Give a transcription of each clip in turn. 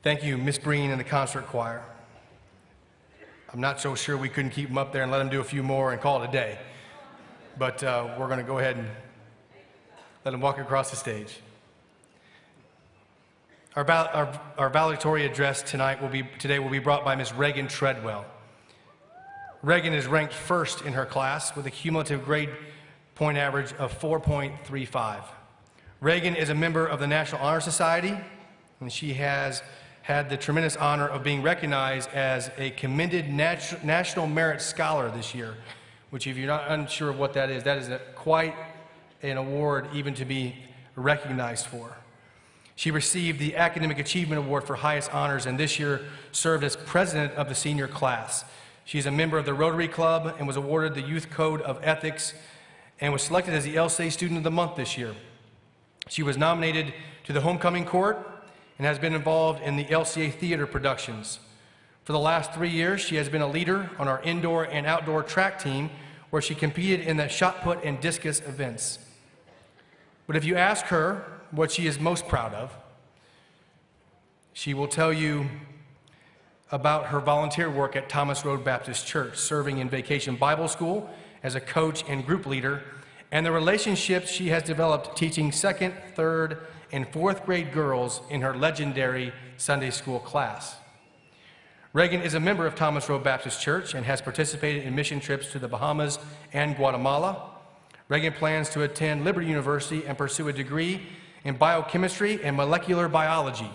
Thank you, Miss Breen and the concert choir. I'm not so sure we couldn't keep them up there and let them do a few more and call it a day. But we're going to go ahead and let them walk across the stage. Our valedictorian address today will be brought by Miss Reagan Treadwell. Reagan is ranked first in her class with a cumulative grade point average of 4.35. Reagan is a member of the National Honor Society, and she has had the tremendous honor of being recognized as a commended National Merit Scholar this year, which if you're not unsure of what that is quite an award even to be recognized for. She received the Academic Achievement Award for highest honors and this year served as president of the senior class. She is a member of the Rotary Club and was awarded the Youth Code of Ethics and was selected as the LCA Student of the Month this year. She was nominated to the Homecoming Court and has been involved in the LCA theater productions. For the last 3 years, she has been a leader on our indoor and outdoor track team where she competed in the shot put and discus events. But if you ask her what she is most proud of, she will tell you about her volunteer work at Thomas Road Baptist Church, serving in Vacation Bible School as a coach and group leader, and the relationships she has developed teaching 2nd, 3rd, and 4th grade girls in her legendary Sunday school class. Reagan is a member of Thomas Road Baptist Church and has participated in mission trips to the Bahamas and Guatemala. Reagan plans to attend Liberty University and pursue a degree in biochemistry and molecular biology.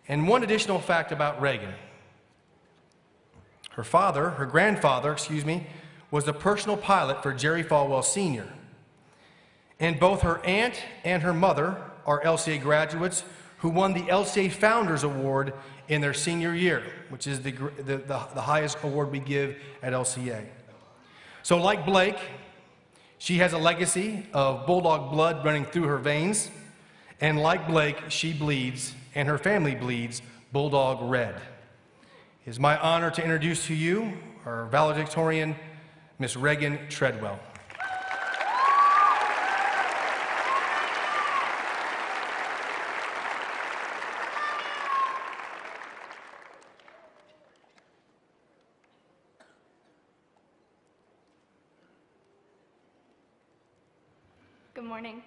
And one additional fact about Reagan. Her grandfather, was the personal pilot for Jerry Falwell Sr. And both her aunt and her mother are LCA graduates who won the LCA Founders Award in their senior year, which is the highest award we give at LCA. So like Blake, she has a legacy of Bulldog blood running through her veins, and like Blake, she bleeds, and her family bleeds, Bulldog red. It is my honor to introduce to you our valedictorian, Miss Reagan Treadwell. Good morning.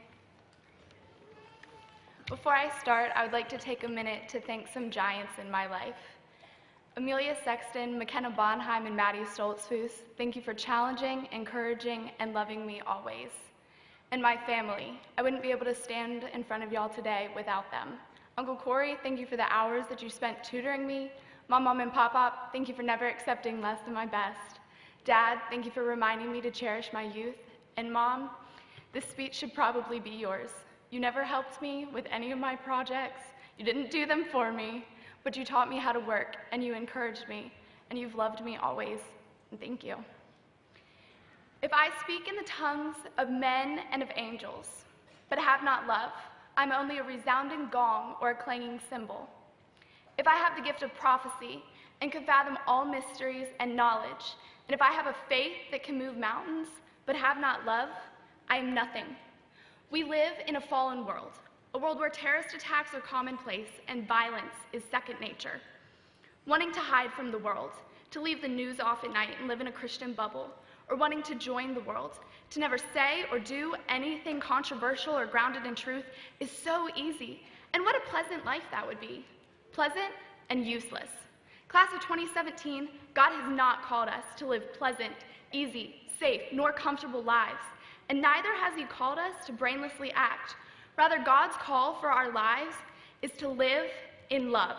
Before I start, I would like to take a minute to thank some giants in my life. Amelia Sexton, McKenna Bonheim, and Maddie Stoltzfus, thank you for challenging, encouraging, and loving me always. And my family, I wouldn't be able to stand in front of y'all today without them. Uncle Corey, thank you for the hours that you spent tutoring me. Mom, and Pop, thank you for never accepting less than my best. Dad, thank you for reminding me to cherish my youth. And Mom, this speech should probably be yours. You never helped me with any of my projects. You didn't do them for me, but you taught me how to work, and you encouraged me, and you've loved me always, and thank you. If I speak in the tongues of men and of angels, but have not love, I'm only a resounding gong or a clanging cymbal. If I have the gift of prophecy and can fathom all mysteries and knowledge, and if I have a faith that can move mountains, but have not love, I am nothing. We live in a fallen world, a world where terrorist attacks are commonplace and violence is second nature. Wanting to hide from the world, to leave the news off at night and live in a Christian bubble, or wanting to join the world, to never say or do anything controversial or grounded in truth is so easy. And what a pleasant life that would be. Pleasant and useless. Class of 2017, God has not called us to live pleasant, easy, safe, nor comfortable lives. And neither has he called us to brainlessly act. Rather, God's call for our lives is to live in love.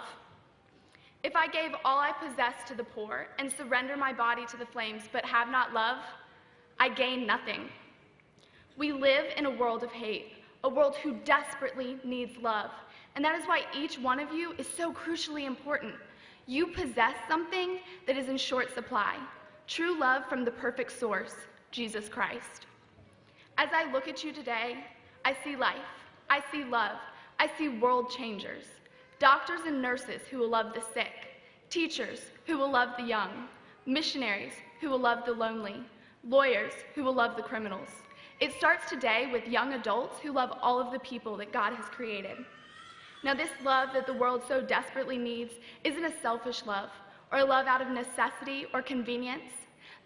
If I gave all I possess to the poor and surrender my body to the flames but have not love, I gain nothing. We live in a world of hate, a world who desperately needs love. And that is why each one of you is so crucially important. You possess something that is in short supply, true love from the perfect source, Jesus Christ. As I look at you today, I see life, I see love, I see world changers, doctors and nurses who will love the sick, teachers who will love the young, missionaries who will love the lonely, lawyers who will love the criminals. It starts today with young adults who love all of the people that God has created. Now, this love that the world so desperately needs isn't a selfish love or a love out of necessity or convenience.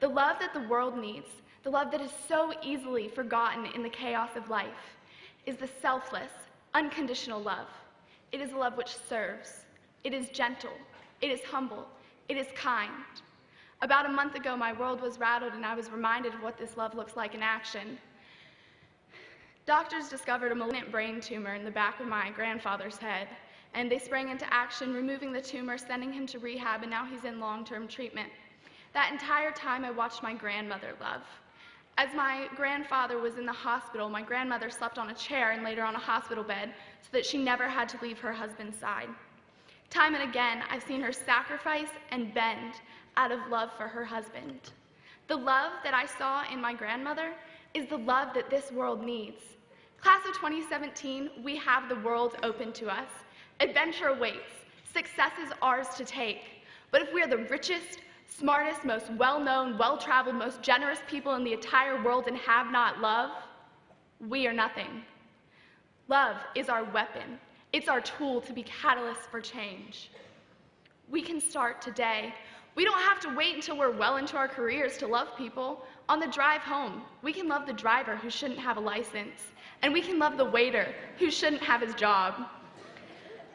The love that the world needs, the love that is so easily forgotten in the chaos of life, is the selfless, unconditional love. It is a love which serves. It is gentle. It is humble. It is kind. About a month ago, my world was rattled, and I was reminded of what this love looks like in action. Doctors discovered a malignant brain tumor in the back of my grandfather's head, and they sprang into action, removing the tumor, sending him to rehab, and now he's in long-term treatment. That entire time, I watched my grandmother love. As my grandfather was in the hospital, my grandmother slept on a chair and later on a hospital bed so that she never had to leave her husband's side. Time and again, I've seen her sacrifice and bend out of love for her husband. The love that I saw in my grandmother is the love that this world needs. Class of 2017, we have the world open to us. Adventure awaits. Success is ours to take. But if we are the richest, smartest, most well-known, well-traveled, most generous people in the entire world and have not love, we are nothing. Love is our weapon. It's our tool to be catalysts for change. We can start today. We don't have to wait until we're well into our careers to love people. On the drive home, we can love the driver who shouldn't have a license, and we can love the waiter who shouldn't have his job.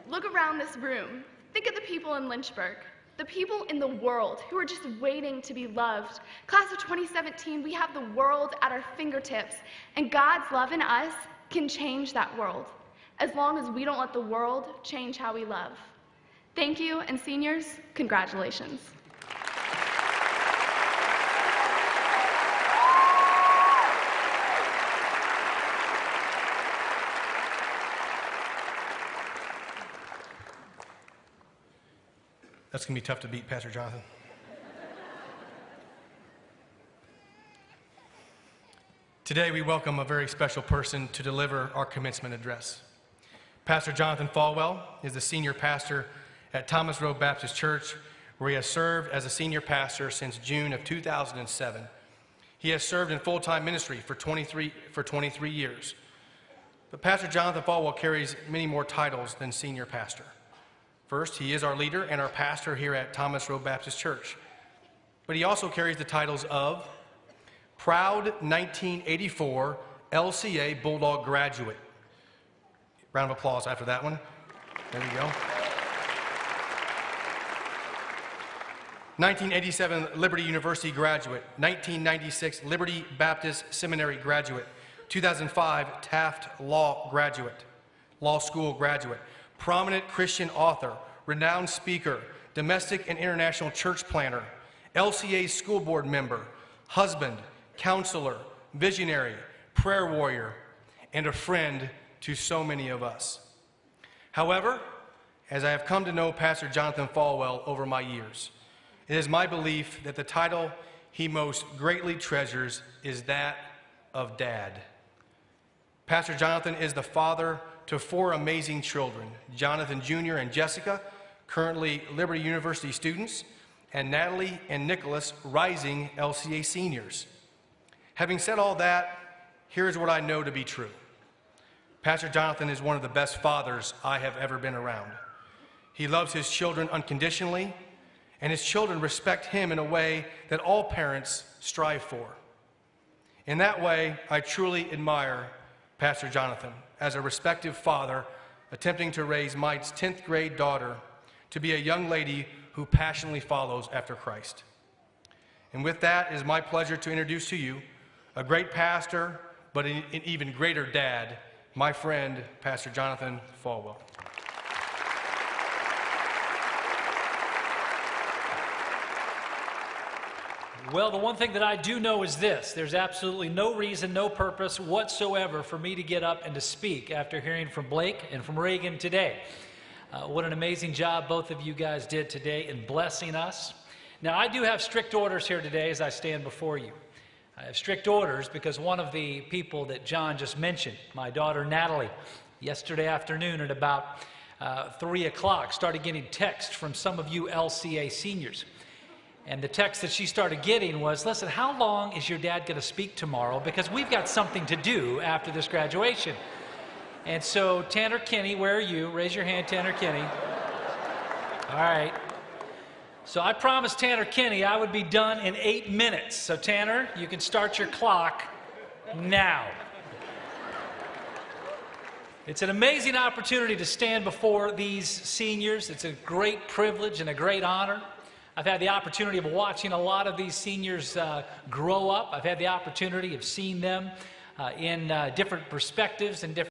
Look around this room. Think of the people in Lynchburg, the people in the world who are just waiting to be loved. Class of 2017, we have the world at our fingertips, and God's love in us can change that world, as long as we don't let the world change how we love. Thank you, and seniors, congratulations. That's going to be tough to beat, Pastor Jonathan. Today, we welcome a very special person to deliver our commencement address. Pastor Jonathan Falwell is the senior pastor at Thomas Road Baptist Church, where he has served as a senior pastor since June of 2007. He has served in full-time ministry for 23 years. But Pastor Jonathan Falwell carries many more titles than senior pastor. First, he is our leader and our pastor here at Thomas Road Baptist Church. But he also carries the titles of Proud 1984 LCA Bulldog Graduate. Round of applause after that one. There we go. 1987 Liberty University graduate, 1996 Liberty Baptist Seminary graduate, 2005 Taft Law School graduate, prominent Christian author, renowned speaker, domestic and international church planner, LCA school board member, husband, counselor, visionary, prayer warrior, and a friend to so many of us. However, as I have come to know Pastor Jonathan Falwell over my years, it is my belief that the title he most greatly treasures is that of Dad. Pastor Jonathan is the father to 4 amazing children, Jonathan Jr. and Jessica, currently Liberty University students, and Natalie and Nicholas, rising LCA seniors. Having said all that, here's what I know to be true. Pastor Jonathan is one of the best fathers I have ever been around. He loves his children unconditionally, and his children respect him in a way that all parents strive for. In that way, I truly admire Pastor Jonathan as a respective father attempting to raise my 10th grade daughter to be a young lady who passionately follows after Christ. And with that, it is my pleasure to introduce to you a great pastor, but an even greater dad, my friend, Pastor Jonathan Falwell. Well, the one thing that I do know is this: there's absolutely no reason, no purpose whatsoever for me to get up and to speak after hearing from Blake and from Reagan today. What an amazing job both of you guys did today in blessing us. Now, I do have strict orders here today as I stand before you. I have strict orders because one of the people that John just mentioned, my daughter Natalie, yesterday afternoon at about 3 o'clock started getting text from some of you LCA seniors. And the text that she started getting was, listen, how long is your dad going to speak tomorrow? Because we've got something to do after this graduation. And so, Tanner Kinney, where are you? Raise your hand, Tanner Kinney. All right. So I promised Tanner Kinney I would be done in 8 minutes. So Tanner, you can start your clock now. It's an amazing opportunity to stand before these seniors. It's a great privilege and a great honor. I've had the opportunity of watching a lot of these seniors grow up. I've had the opportunity of seeing them in different perspectives and different